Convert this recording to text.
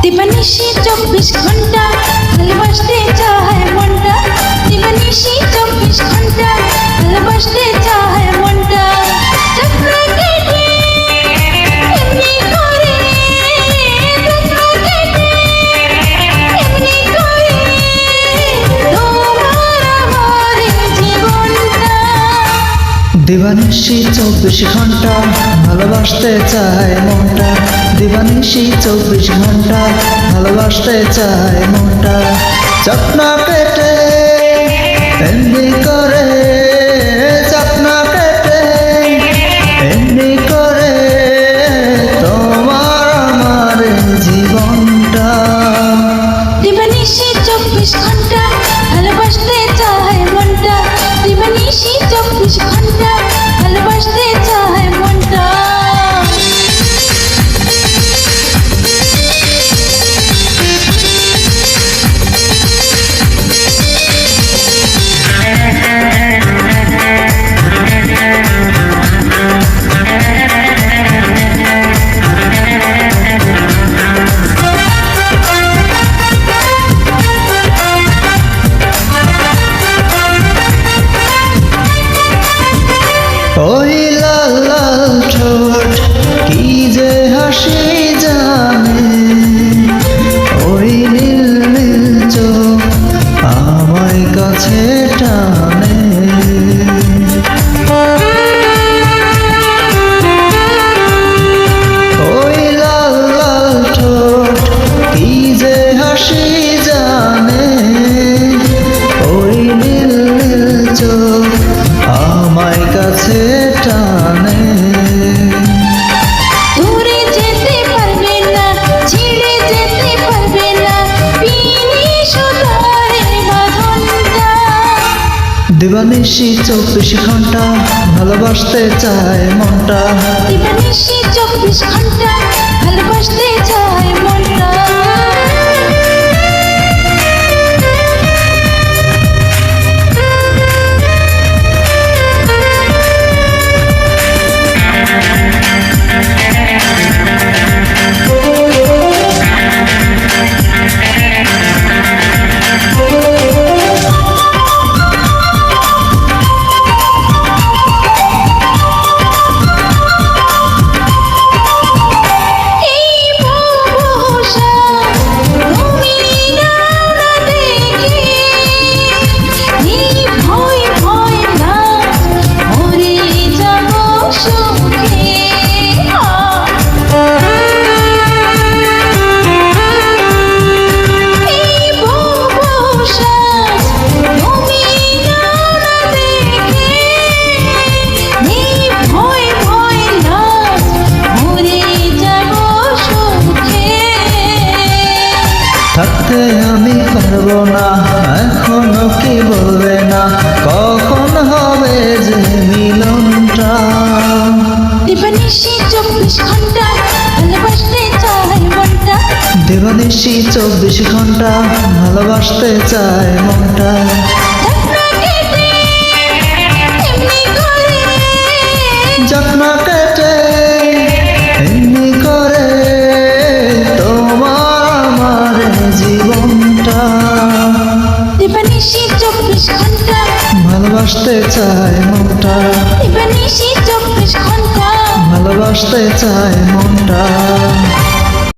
দিবানিশি 24 ঘন্টা ভালোবাসতে চায় মনটা, দিবানিশি 24 ঘন্টা ভালোবাসতে চায় মনটা। চক্র কেটে এমনি করে, চক্র কেটে এমনি করে তোমার আমার জীবনটা। দিবানিশি 24 ঘন্টা ভালোবাসতে চায় মনটা, দিবানিশি 24 ঘন্টা ভালোবাসতে চায় মনটা। স্বপ্ন কেটে এমনি করে, স্বপ্ন কেটে এমনি করে তোমার আমার জীবনটা। দিবানিশি 24 ঘন্টা ভালোবাসতে চায় মনটা, দিবানিশি 24 ঘন্টা ভালোবাসতে চায় মনটা। ওই লাল লাল ঠোঁট কি যে হাসি জানে, ওই নীল নীল চোখ আমায় কাছে টানে। ওই লাল লাল ঠোঁট কি যে হাসি জানে, ওই নীল নীল চোখ আমায় কাছে টানে। দূরে যেতে পারবে না, ছেড়ে যেতে পারবে না, বিনি সুতারে বাঁধনটা। দিবানিশি 24 ঘন্টা ভালোবাসতে চায় মনটা, দিবানিশি 24 ঘন্টা ভালোবাসতে চায় মনটা। থাকতে আমি পারবো না, এখনো কি বলবে না, কখন হবে যে মিলনটা। দিবানিশি 24 ঘন্টা ভালোবাসতে চায় মনটা, দিবানিশি 24 ঘন্টা ভালোবাসতে চায় মনটা। যত্ন কেটে এমনি যত্ন কেটে এমনি করে করে তোমার আমার জীবনটা। দিবানিশি 24 ঘন্টা ভালোবাসতে চায় মনটা, দিবানিশি 24 ঘন্টা ভালোবাসতে চায় মনটা।